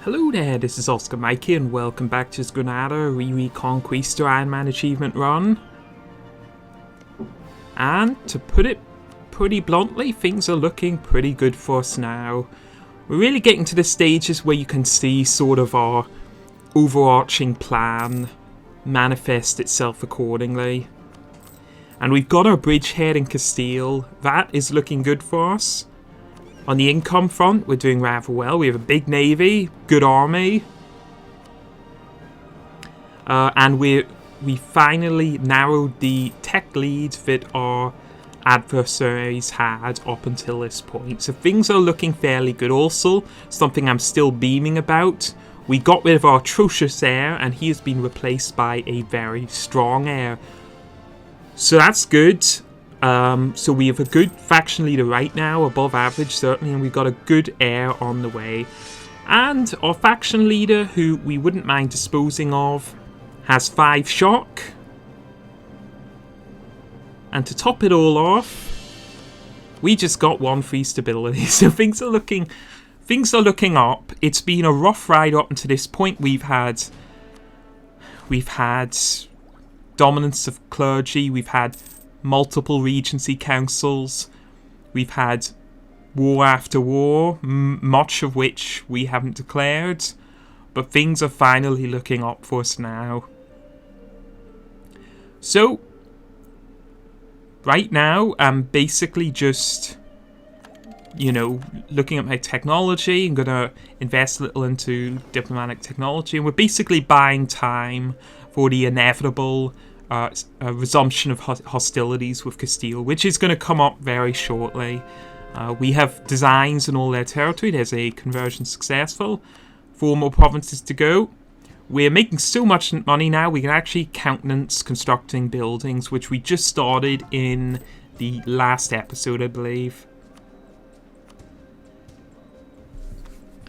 Hello there, this is Oscar Mikey and welcome back to this Granada Re-Reconquista Ironman achievement run. And to put it pretty bluntly, things are looking pretty good for us now. We're really getting to the stages where you can see sort of our overarching plan manifest itself accordingly. And we've got our bridgehead in Castile. That is looking good for us. On the income front, we're doing rather well. We have a big navy, good army. And we finally narrowed the tech lead that our adversaries had up until this point. So things are looking fairly good. Also, something I'm still beaming about, we got rid of our atrocious heir and he has been replaced by a very strong heir. So that's good. So we have a good faction leader right now, above average certainly, and we've got a good heir on the way. And our faction leader, who we wouldn't mind disposing of, has 5 shock. And to top it all off, we just got 1 free stability. So things are looking up. It's been a rough ride up until this point. We've had dominance of clergy, we've had multiple regency councils, we've had war after war, much of which we haven't declared, but things are finally looking up for us now. So, right now, I'm basically just, looking at my technology. I'm going to invest a little into diplomatic technology, and we're basically buying time for the inevitable resumption of hostilities with Castile, which is going to come up very shortly. We have designs in all their territory. There's a conversion successful. 4 more provinces to go. We're making so much money now, we can actually countenance constructing buildings, which we just started in the last episode, I believe.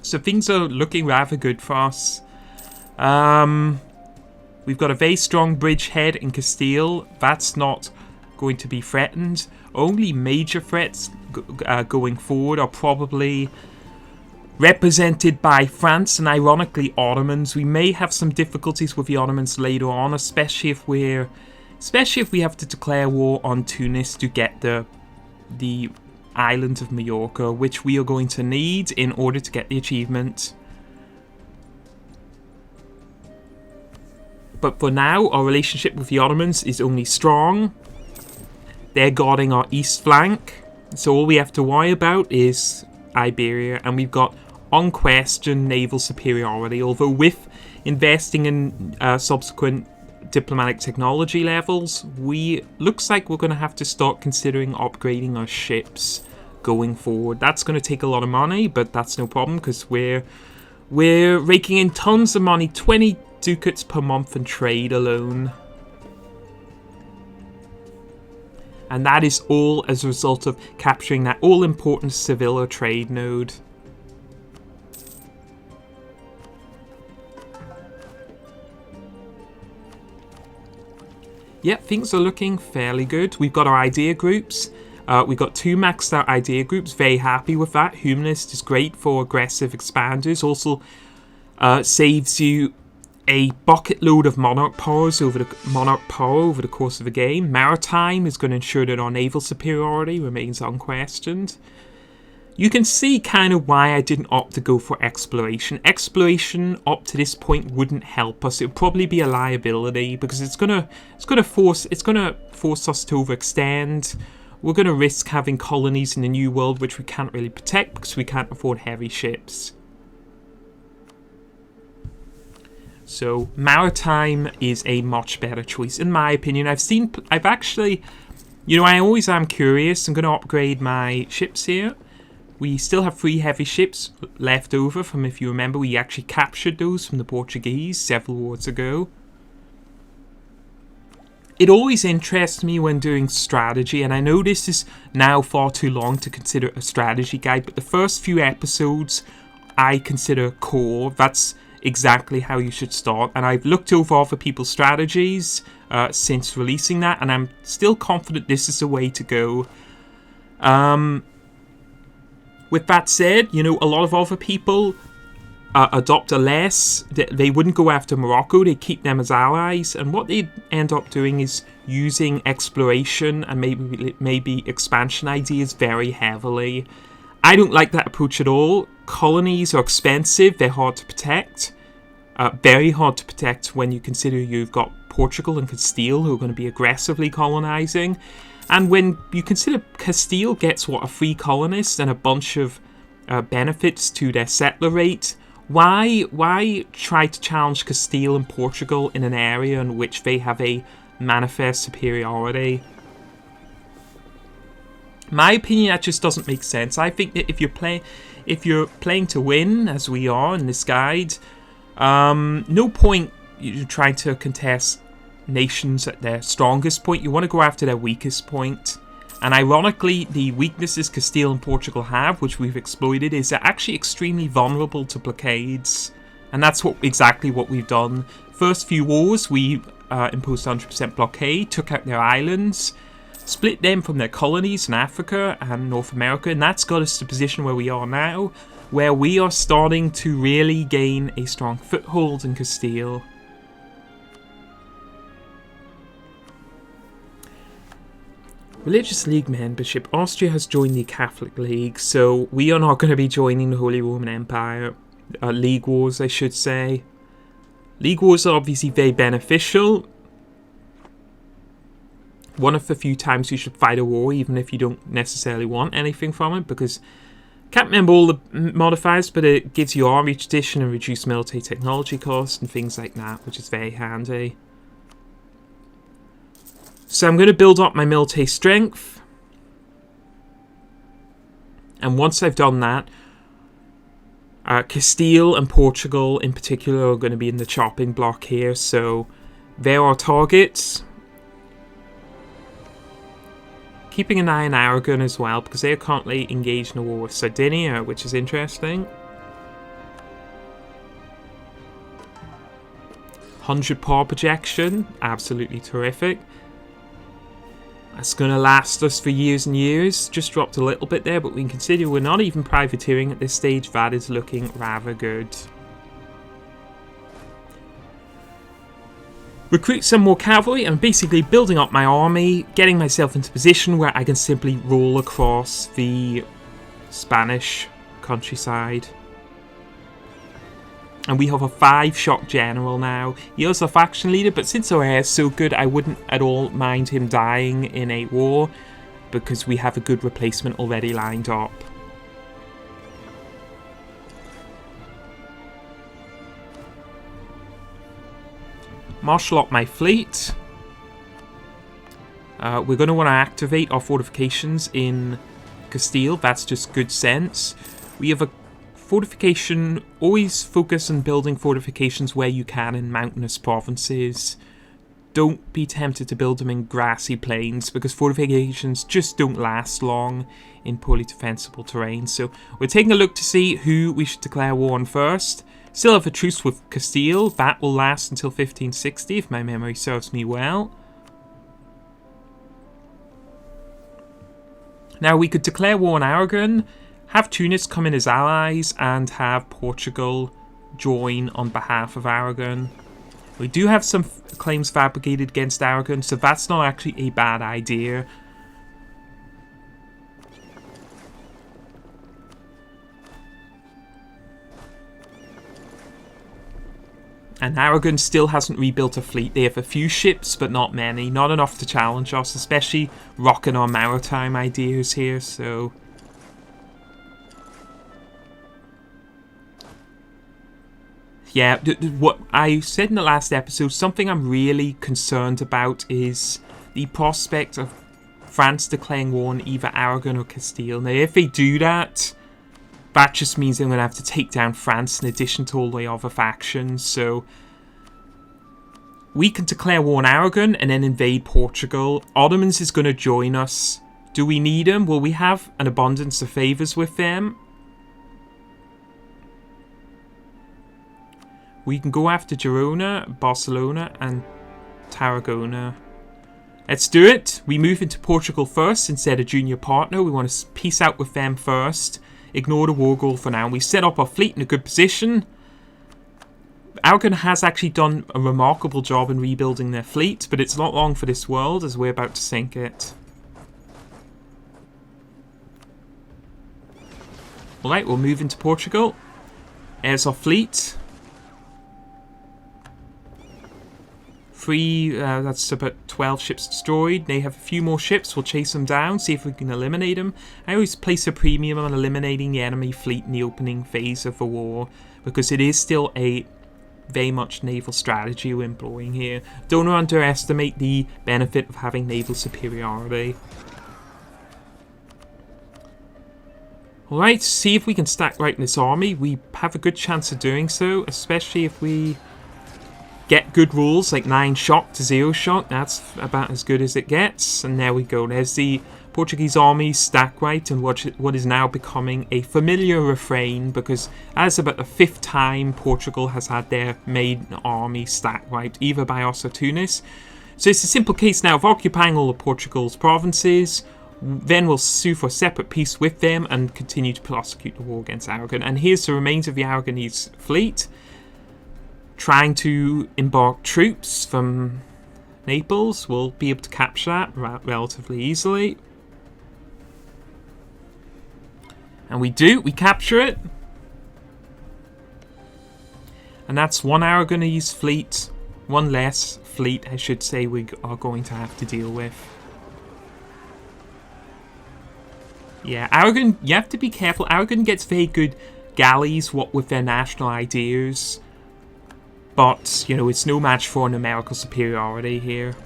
So things are looking rather good for us. We've got a very strong bridgehead in Castile. That's not going to be threatened. Only major threats going forward are probably represented by France and, ironically, Ottomans. We may have some difficulties with the Ottomans later on, especially if we have to declare war on Tunis to get the island of Majorca, which we are going to need in order to get the achievement. But for now, our relationship with the Ottomans is only strong. They're guarding our east flank. So all we have to worry about is Iberia. And we've got unquestioned naval superiority. Although with investing in subsequent diplomatic technology levels, looks like we're going to have to start considering upgrading our ships going forward. That's going to take a lot of money, but that's no problem because we're raking in tons of money. 20 ducats per month in trade alone. And that is all as a result of capturing that all-important Sevilla trade node. Yeah, things are looking fairly good. We've got our idea groups. We've got 2 maxed out idea groups. Very happy with that. Humanist is great for aggressive expanders. Also saves you a bucket load of monarch power over the course of the game. Maritime is going to ensure that our naval superiority remains unquestioned. You can see kind of why I didn't opt to go for exploration. Exploration up to this point wouldn't help us. It would probably be a liability because it's gonna force us to overextend. We're gonna risk having colonies in the New World which we can't really protect because we can't afford heavy ships. So maritime is a much better choice in my opinion. I've actually, I always am curious. I'm going to upgrade my ships here. We still have 3 heavy ships left over from, if you remember, we actually captured those from the Portuguese several wars ago. It always interests me when doing strategy, and I know this is now far too long to consider a strategy guide, but the first few episodes I consider core. That's exactly how you should start, and I've looked over other people's strategies since releasing that, and I'm still confident this is the way to go. With that said, a lot of other people adopt a less. They wouldn't go after Morocco. They keep them as allies, and what they end up doing is using exploration and maybe expansion ideas very heavily. I don't like that approach at all. Colonies are expensive. They're hard to protect. Very hard to protect when you consider you've got Portugal and Castile who are going to be aggressively colonizing. And when you consider Castile gets a free colonist and a bunch of benefits to their settler rate, why try to challenge Castile and Portugal in an area in which they have a manifest superiority? My opinion, that just doesn't make sense. I think that if you're playing to win, as we are in this guide, no point you trying to contest nations at their strongest point. You want to go after their weakest point. And ironically, the weaknesses Castile and Portugal have, which we've exploited, is they're actually extremely vulnerable to blockades. And that's exactly what we've done. First few wars, we imposed 100% blockade, took out their islands, split them from their colonies in Africa and North America, and that's got us to the position where we are now, where we are starting to really gain a strong foothold in Castile. Religious League membership. Austria has joined the Catholic League, so we are not going to be joining the Holy Roman Empire. League Wars, I should say. League Wars are obviously very beneficial. One of the few times you should fight a war, even if you don't necessarily want anything from it, because can't remember all the modifiers, but it gives you army tradition and reduced military technology costs and things like that, which is very handy. So I'm going to build up my military strength. And once I've done that, Castile and Portugal in particular are going to be in the chopping block here. So there are targets. Keeping an eye on Aragon as well, because they are currently engaged in a war with Sardinia, which is interesting. 100 power projection, absolutely terrific. That's going to last us for years and years. Just dropped a little bit there, but we can consider we're not even privateering at this stage. That is looking rather good. Recruit some more cavalry. I'm basically building up my army, getting myself into a position where I can simply roll across the Spanish countryside. And we have a 5-shot general now. He is a faction leader, but since our air is so good, I wouldn't at all mind him dying in a war, because we have a good replacement already lined up. Marshal up my fleet. We're going to want to activate our fortifications in Castile. That's just good sense. We have a fortification. Always focus on building fortifications where you can in mountainous provinces. Don't be tempted to build them in grassy plains, because fortifications just don't last long in poorly defensible terrain. So we're taking a look to see who we should declare war on first. Still have a truce with Castile. That will last until 1560 if my memory serves me well. Now we could declare war on Aragon, have Tunis come in as allies, and have Portugal join on behalf of Aragon. We do have some claims fabricated against Aragon, so that's not actually a bad idea. And Aragon still hasn't rebuilt a fleet. They have a few ships, but not many. Not enough to challenge us, especially rocking our maritime ideas here, so... Yeah, what I said in the last episode, something I'm really concerned about is the prospect of France declaring war on either Aragon or Castile. Now, if they do that, that just means I'm going to have to take down France in addition to all the other factions. So we can declare war on Aragon and then invade Portugal. Ottomans is going to join us. Do we need them? Well, we have an abundance of favours with them. We can go after Girona, Barcelona, and Tarragona. Let's do it. We move into Portugal first instead of junior partner. We want to peace out with them first. Ignore the war goal for now. We set up our fleet in a good position. Aragon has actually done a remarkable job in rebuilding their fleet, but it's not long for this world as we're about to sink it. Alright, we'll move into Portugal. There's our fleet. That's about 12 ships destroyed. They have a few more ships. We'll chase them down, see if we can eliminate them. I always place a premium on eliminating the enemy fleet in the opening phase of a war, because it is still a very much naval strategy we're employing here. Don't underestimate the benefit of having naval superiority. Alright, see if we can stack right in this army. We have a good chance of doing so, especially if we get good rules like 9 shock to 0 shock. That's about as good as it gets. And there we go. There's the Portuguese army stack right, and what is now becoming a familiar refrain, because that's about the 5th time Portugal has had their main army stack wiped, either by us or Tunis. So it's a simple case now of occupying all of Portugal's provinces. Then we'll sue for a separate peace with them and continue to prosecute the war against Aragon. And here's the remains of the Aragonese fleet, trying to embark troops from Naples. We'll be able to capture that relatively easily. And we do. We capture it. And that's one Aragonese fleet. One less fleet, I should say, we are going to have to deal with. Yeah, Aragon, you have to be careful. Aragon gets very good galleys, what with their national ideas. But, you know, it's no match for numerical superiority here.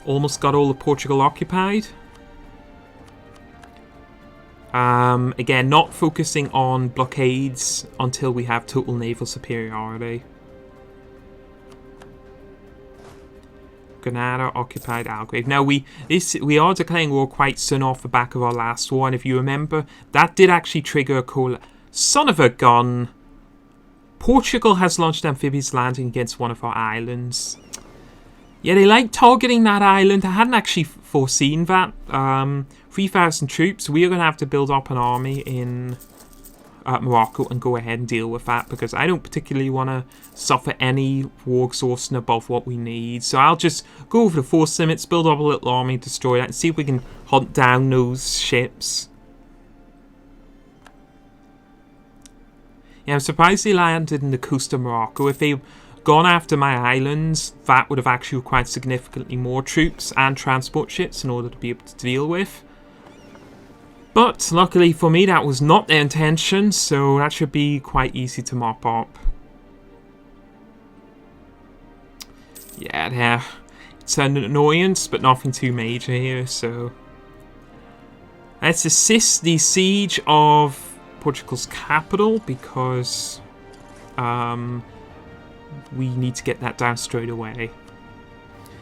Almost got all of Portugal occupied. Again, not focusing on blockades until we have total naval superiority. Granada occupied Algarve. Now we are declaring war quite soon off the back of our last war, and if you remember, that did actually trigger a son of a gun. Portugal has launched amphibious landing against one of our islands. Yeah, they like targeting that island. I hadn't actually foreseen that. 3,000 troops. We are going to have to build up an army in Morocco and go ahead and deal with that, because I don't particularly want to suffer any war exhaustion above what we need. So I'll just go over the force limits, build up a little army, destroy that, and see if we can hunt down those ships. Yeah, I'm surprised they landed in the coast of Morocco. If they gone after my islands, that would have actually required significantly more troops and transport ships in order to be able to deal with. But luckily for me, that was not their intention, so that should be quite easy to mop up. Yeah, it's an annoyance, but nothing too major here, so let's assist the siege of Portugal's capital, because we need to get that down straight away.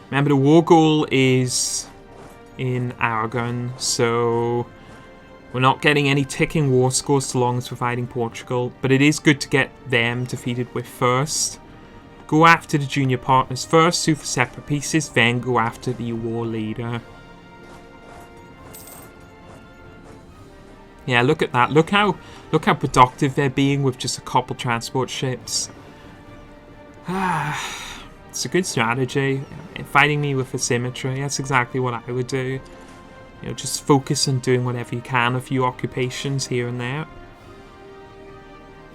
Remember, the war goal is in Aragon, so we're not getting any ticking war scores so long as we're fighting Portugal, but it is good to get them defeated with first. Go after the junior partners first, sue for separate pieces, then go after the war leader. Yeah, look at that. Look how productive they're being with just a couple transport ships. It's a good strategy. Fighting me with asymmetry, that's exactly what I would do. You know, just focus on doing whatever you can, a few occupations here and there.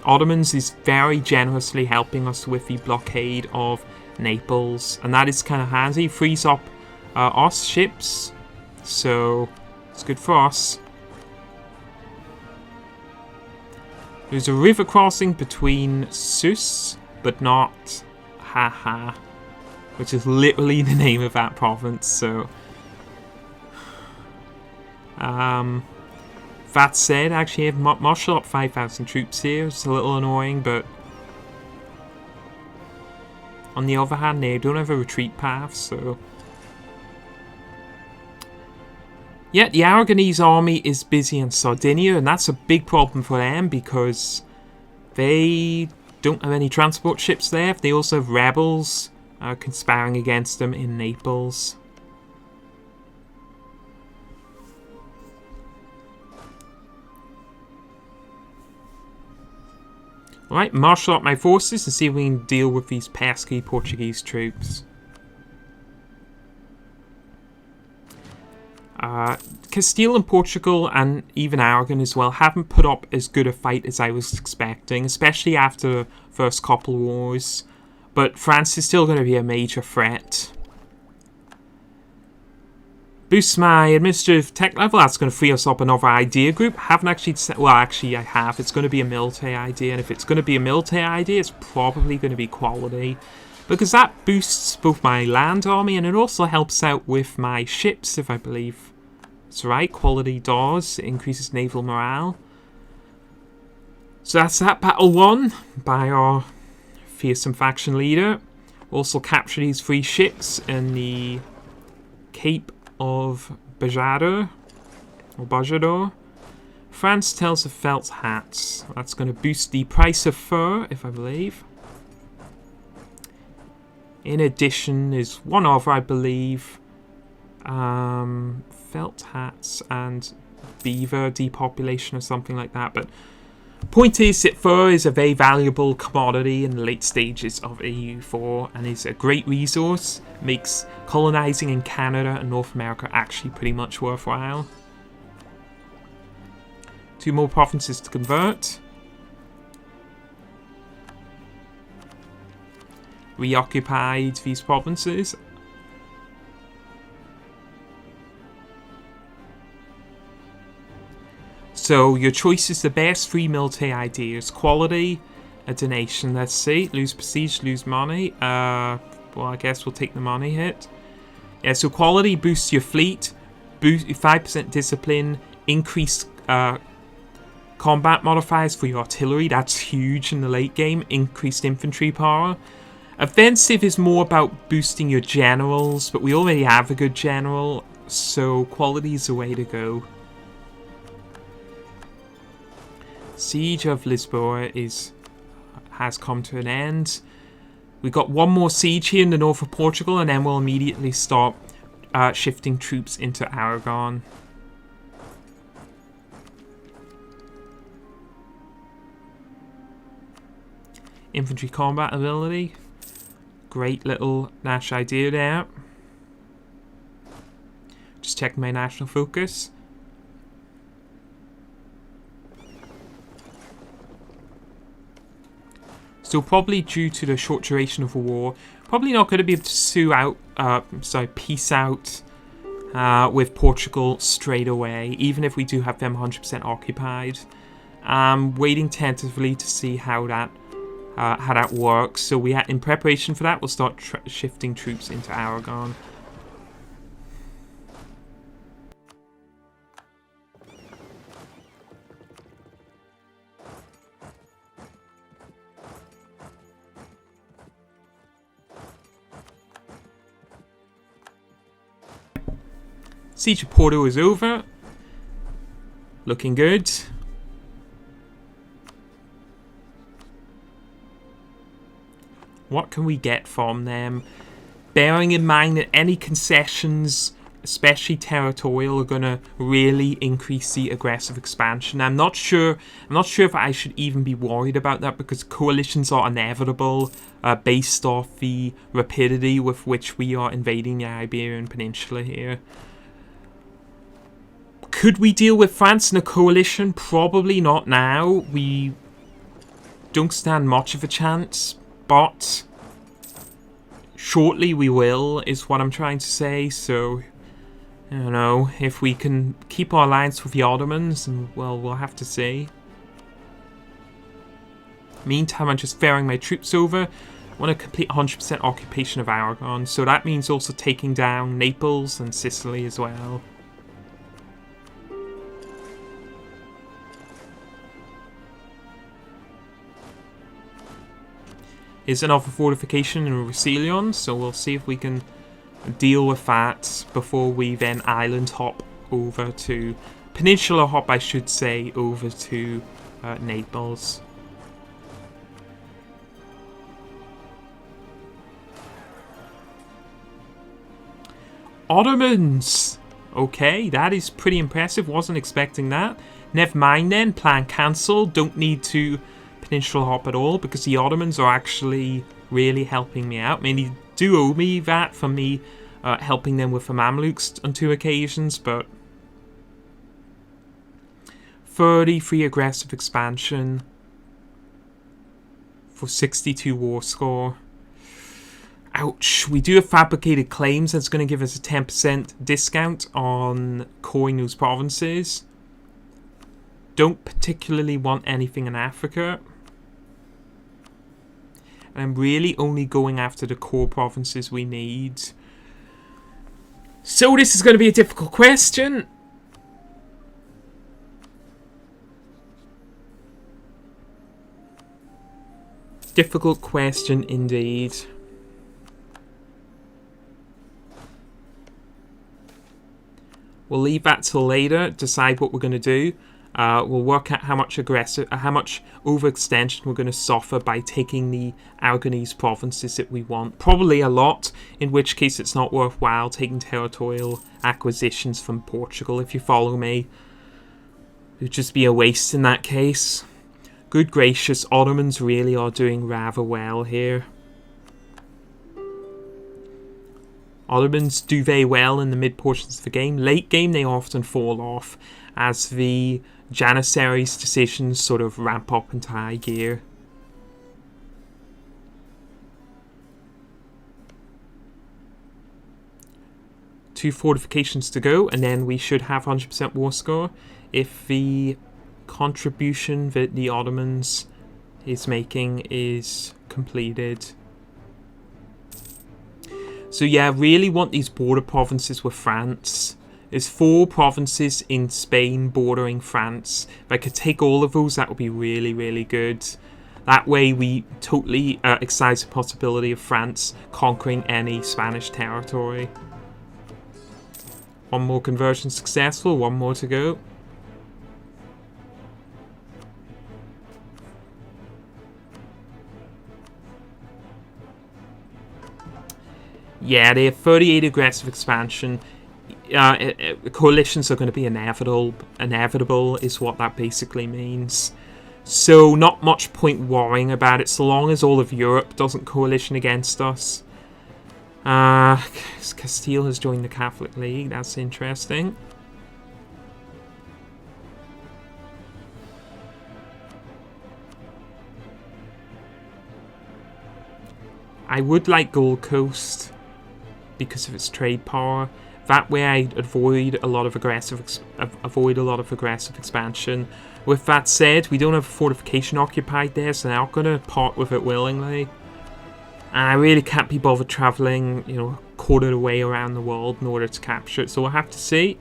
Ottomans is very generously helping us with the blockade of Naples, and that is kind of handy. Frees up us ships, so it's good for us. There's a river crossing between Sus, but not Haha, which is literally the name of that province, so that said, actually I've marshaled up 5,000 troops here. It's a little annoying, but on the other hand, they don't have a retreat path, so yeah, the Aragonese army is busy in Sardinia, and that's a big problem for them, because They don't have any transport ships there. They also have rebels conspiring against them in Naples. Alright, marshal up my forces and see if we can deal with these pesky Portuguese troops. Castile and Portugal, and even Aragon as well, haven't put up as good a fight as I was expecting, especially after the first couple wars. But France is still going to be a major threat. Boost my administrative tech level. That's going to free us up another idea group. Haven't actually well, actually I have. It's going to be a military idea, and if it's going to be a military idea, it's probably going to be quality, because that boosts both my land army and it also helps out with my ships, if I believe it's right. Quality does. It increases naval morale. So that's that battle won by our fearsome faction leader. Also capture these 3 ships in the Cape of Bajador, or Bajador. France tells of felt hats. That's going to boost the price of fur, if I believe. In addition, is one other, I believe. Felt hats and beaver depopulation or something like that. But point is that fur is a very valuable commodity in the late stages of EU4 and is a great resource. Makes colonizing in Canada and North America actually pretty much worthwhile. 2 more provinces to convert. Reoccupied these provinces. So your choice is the best 3 military ideas. Quality, a donation. Let's see. Lose prestige, lose money. Well, I guess we'll take the money hit. Yeah, so quality boosts your fleet. Boost 5% discipline. Increased combat modifiers for your artillery. That's huge in the late game. Increased infantry power. Offensive is more about boosting your generals, but we already have a good general, so quality is the way to go. Siege of Lisboa has come to an end. We got 1 more siege here in the north of Portugal, and then we'll immediately start shifting troops into Aragon. Infantry combat ability. Great little national idea there. Just checking my national focus. So probably due to the short duration of the war, probably not going to be able to peace out with Portugal straight away, even if we do have them 100% occupied. Waiting tentatively to see how that works. So in preparation for that, we'll start shifting troops into Aragon. Siege of Porto is over. Looking good. What can we get from them? Bearing in mind that any concessions, especially territorial, are going to really increase the aggressive expansion. I'm not sure if I should even be worried about that, because coalitions are inevitable based off the rapidity with which we are invading the Iberian Peninsula here. Could we deal with France in a coalition? Probably not now. We don't stand much of a chance, but shortly we will, is what I'm trying to say. So, I don't know, if we can keep our alliance with the Ottomans, and well, we'll have to see. Meantime, I'm just ferrying my troops over. I want to complete 100% occupation of Aragon, so that means also taking down Naples and Sicily as well. Is another fortification in Roussillon, so we'll see if we can deal with that before we then island hop over to, peninsula hop I should say, over to Naples. Ottomans! Okay, that is pretty impressive. Wasn't expecting that. Never mind then. Plan cancelled. Don't need to Peninsula Hop at all because the Ottomans are actually really helping me out. I mean, they do owe me that for me helping them with the Mamluks on 2 occasions, but 33 aggressive expansion for 62 war score. Ouch. We do have fabricated claims. That's going to give us a 10% discount on coring those provinces. Don't particularly want anything in Africa. And I'm really only going after the core provinces we need. So this is going to be a difficult question. Difficult question indeed. We'll leave that till later, decide what we're going to do. We'll work out how much overextension we're going to suffer by taking the Aragonese provinces that we want. Probably a lot, in which case it's not worthwhile taking territorial acquisitions from Portugal, if you follow me. It would just be a waste in that case. Good gracious, Ottomans really are doing rather well here. Ottomans do very well in the mid portions of the game. Late game they often fall off as the Janissaries' decisions sort of ramp up into high gear. Two fortifications to go, and then we should have 100% war score if the contribution that the Ottomans is making is completed. So yeah, really want these border provinces with France. There's 4 provinces in Spain bordering France. If I could take all of those, that would be really, really good. That way we totally excise the possibility of France conquering any Spanish territory. One more conversion successful, 1 more to go. Yeah, they have 38 aggressive expansion. Coalitions are going to be inevitable is what that basically means. So not much point worrying about it so long as all of Europe doesn't coalition against us. Castile has joined the Catholic League. That's interesting. I would like Gold Coast because of its trade power. That way I'd avoid a lot of aggressive expansion. With that said, we don't have a fortification occupied there, so they're not going to part with it willingly. And I really can't be bothered travelling, you know, a quarter of the way around the world in order to capture it. So we'll have to see.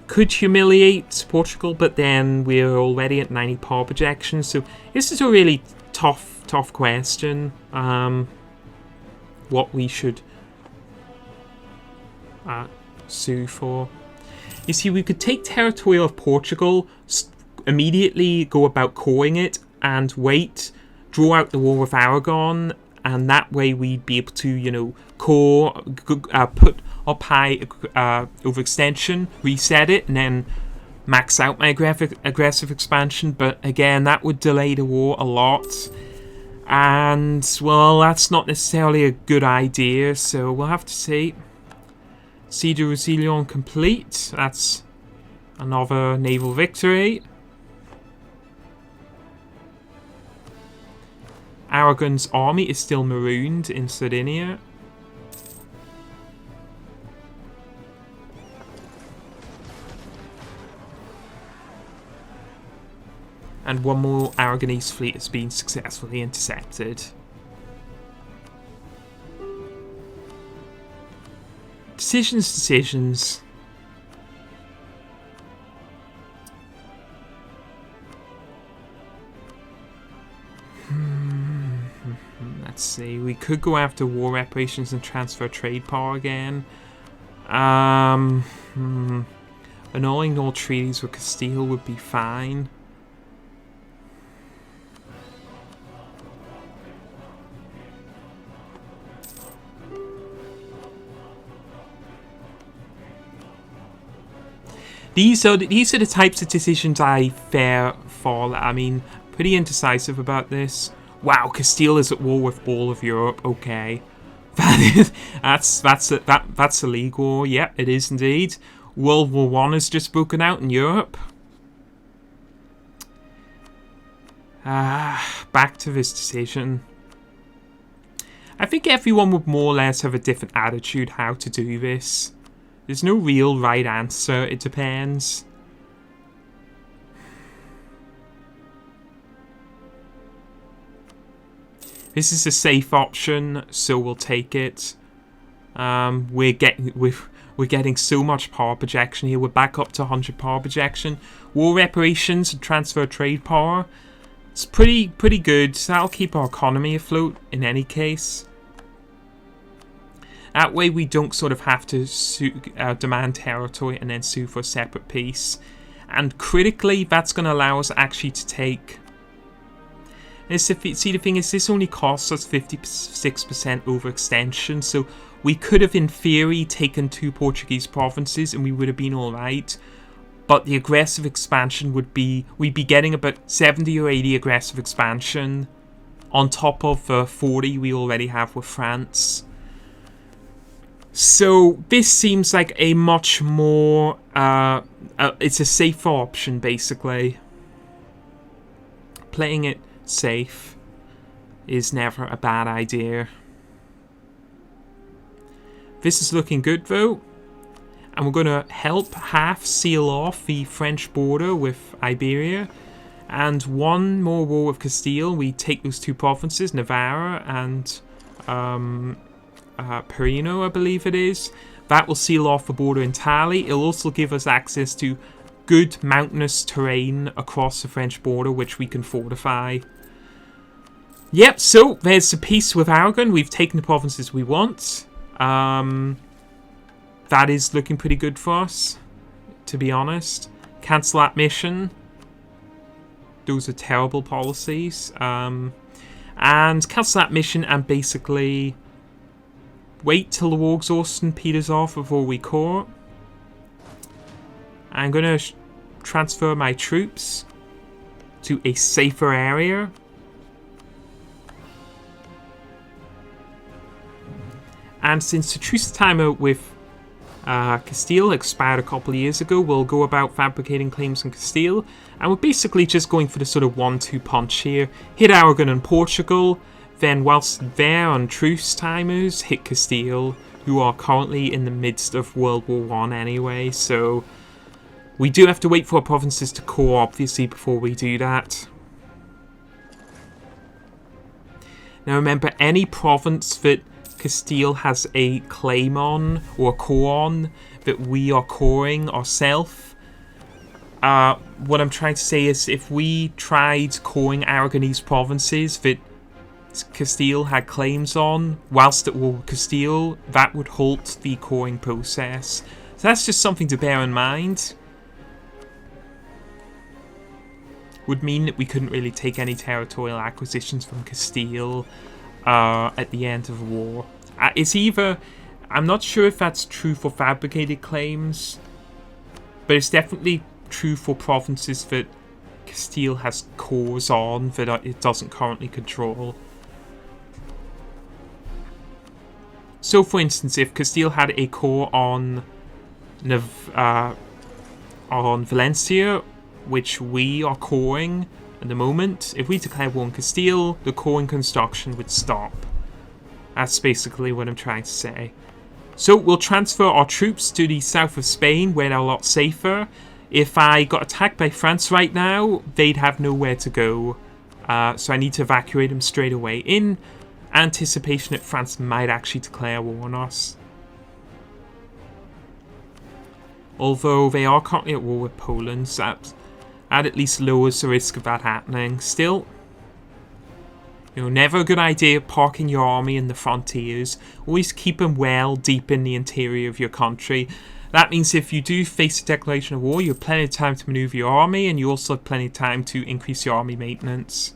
Could humiliate Portugal, but then we're already at 90 power projections. So this is a really tough question. What we should sue for. You see, we could take territory of Portugal, immediately go about coring it, and wait, draw out the war with Aragon, and that way we'd be able to, you know, core, put up high overextension, reset it, and then max out my aggressive expansion. But again, that would delay the war a lot. And, well, that's not necessarily a good idea, so we'll have to see. Siege of Roussillon complete. That's another naval victory. Aragon's army is still marooned in Sardinia. And one more Aragonese fleet has been successfully intercepted. Decisions. Let's see. We could go after war reparations and transfer trade power again. Annulling all treaties with Castile would be fine. These are the types of decisions I fear for. I mean, pretty indecisive about this. Wow, Castile is at war with all of Europe. Okay, that's a league war. Yep, it is indeed. World War One has just broken out in Europe. Back to this decision. I think everyone would more or less have a different attitude how to do this. There's no real right answer, it depends. This is a safe option, so we'll take it. We're getting so much power projection here. We're back up to 100 power projection. War reparations and transfer trade power. It's pretty good. That'll keep our economy afloat in any case. That way we don't sort of have to demand territory and then sue for a separate peace. And critically, that's going to allow us actually to take... See, the thing is, this only costs us 56% overextension, so we could have, in theory, taken 2 Portuguese provinces and we would have been alright. But the aggressive expansion would be... We'd be getting about 70 or 80 aggressive expansion on top of the 40 we already have with France. So this seems like a much more... it's a safer option, basically. Playing it safe is never a bad idea. This is looking good, though. And we're going to help half seal off the French border with Iberia. And one more war with Castile. We take those 2 provinces, Navarra and Perino, I believe it is. That will seal off the border entirely. It'll also give us access to good mountainous terrain across the French border, which we can fortify. Yep, so there's the peace with Aragon. We've taken the provinces we want. That is looking pretty good for us, to be honest. Cancel that mission. Those are terrible policies. And cancel that mission and basically wait till the war exhaustion peters off before we core. I'm going to transfer my troops to a safer area. And since the truce timer with Castile expired a couple of years ago, we'll go about fabricating claims in Castile. And we're basically just going for the sort of 1-2 punch here. Hit Aragon and Portugal. Then whilst they're on truce timers, hit Castile, who are currently in the midst of World War I anyway. So we do have to wait for our provinces to core, obviously, before we do that. Now remember, any province that Castile has a claim on or a core on that we are coring ourselves. What I'm trying to say is, if we tried coring Aragonese provinces that Castile had claims on whilst at war with Castile, that would halt the coring process. So that's just something to bear in mind. Would mean that we couldn't really take any territorial acquisitions from Castile at the end of the war. It's either... I'm not sure if that's true for fabricated claims, but it's definitely true for provinces that Castile has cores on that it doesn't currently control. So, for instance, if Castile had a core on Valencia, which we are coring at the moment, if we declare war on Castile, the coring construction would stop. That's basically what I'm trying to say. So we'll transfer our troops to the south of Spain, where they're a lot safer. If I got attacked by France right now, they'd have nowhere to go. So I need to evacuate them straight away, in anticipation that France might actually declare war on us. Although they are currently at war with Poland, so that at least lowers the risk of that happening. Still, never a good idea parking your army in the frontiers. Always keep them well deep in the interior of your country. That means if you do face a declaration of war, you have plenty of time to maneuver your army, and you also have plenty of time to increase your army maintenance.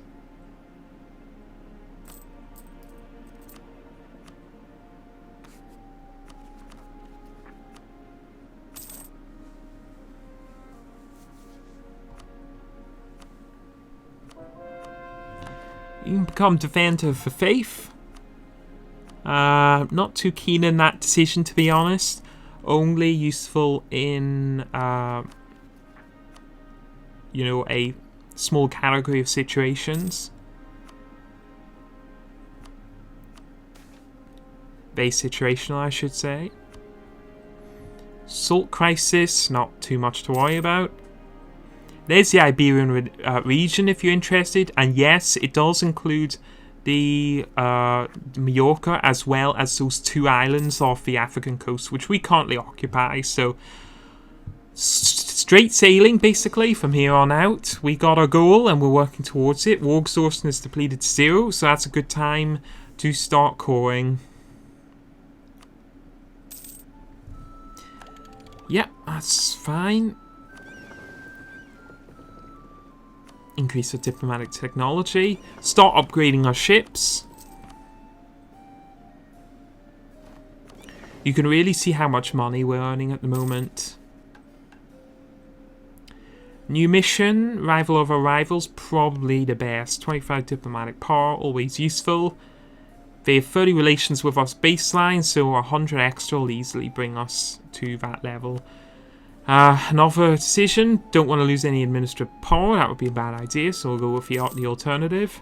You can become Defender of the Faith. Not too keen in that decision, to be honest. Only useful in, you know, a small category of situations. Very situational, I should say. Salt Crisis, not too much to worry about. There's the Iberian region if you're interested, and yes, it does include the Mallorca as well as those 2 islands off the African coast, which we currently occupy. So straight sailing basically from here on out. We got our goal and we're working towards it. War exhaustion is depleted to 0, so that's a good time to start coring. Yep, that's fine. Increase our diplomatic technology. Start upgrading our ships. You can really see how much money we're earning at the moment. New mission, rival of our rivals, probably the best. 25 diplomatic power, always useful. They have 30 relations with us baseline, so 100 extra will easily bring us to that level. Another decision, don't want to lose any administrative power, that would be a bad idea, so we'll go with the alternative.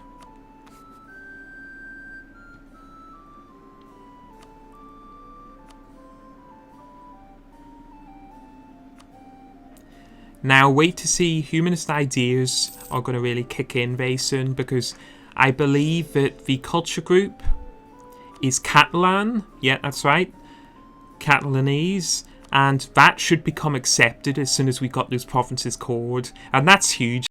Now wait to see, humanist ideas are going to really kick in very soon, because I believe that the culture group is Catalan, yeah that's right, Catalanese, and that should become accepted as soon as we got those provinces called, and that's huge.